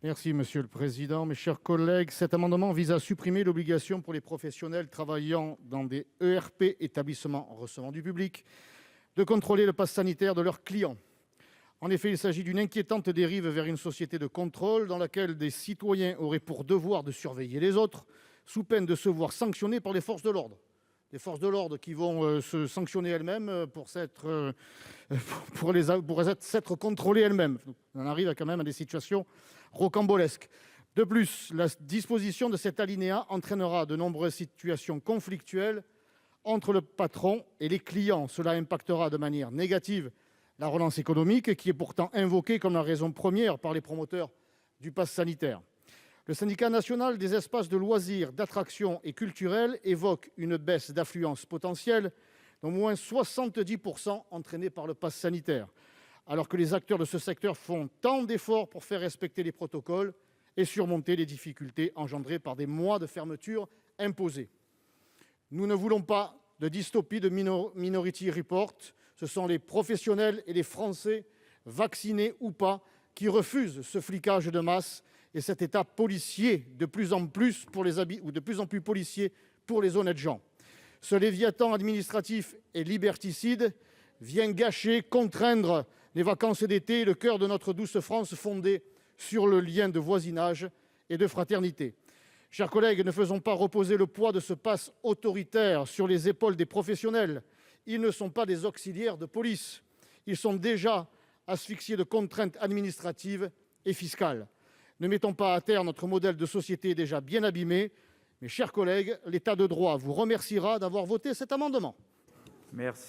Merci Monsieur le Président, mes chers collègues. Cet amendement vise à supprimer l'obligation pour les professionnels travaillant dans des ERP, établissements recevant du public, de contrôler le pass sanitaire de leurs clients. En effet, il s'agit d'une inquiétante dérive vers une société de contrôle dans laquelle des citoyens auraient pour devoir de surveiller les autres, sous peine de se voir sanctionnés par les forces de l'ordre. Les forces de l'ordre qui vont se sanctionner elles-mêmes pour s'être contrôlées elles-mêmes. On en arrive quand même à des situations rocambolesques. De plus, la disposition de cet alinéa entraînera de nombreuses situations conflictuelles entre le patron et les clients. Cela impactera de manière négative la relance économique, qui est pourtant invoquée comme la raison première par les promoteurs du pass sanitaire. Le Syndicat national des espaces de loisirs, d'attractions et culturels évoque une baisse d'affluence potentielle d'au moins 70 % entraînée par le pass sanitaire, alors que les acteurs de ce secteur font tant d'efforts pour faire respecter les protocoles et surmonter les difficultés engendrées par des mois de fermeture imposés. Nous ne voulons pas de dystopie de Minority Report. Ce sont les professionnels et les Français, vaccinés ou pas, qui refusent ce flicage de masse et cet État policier de plus en plus policier pour les honnêtes gens. Ce Léviathan administratif et liberticide vient gâcher, contraindre les vacances d'été et le cœur de notre douce France fondée sur le lien de voisinage et de fraternité. Chers collègues, ne faisons pas reposer le poids de ce passe autoritaire sur les épaules des professionnels. Ils ne sont pas des auxiliaires de police. Ils sont déjà asphyxiés de contraintes administratives et fiscales. Ne mettons pas à terre notre modèle de société déjà bien abîmé. Mes chers collègues, l'État de droit vous remerciera d'avoir voté cet amendement. Merci.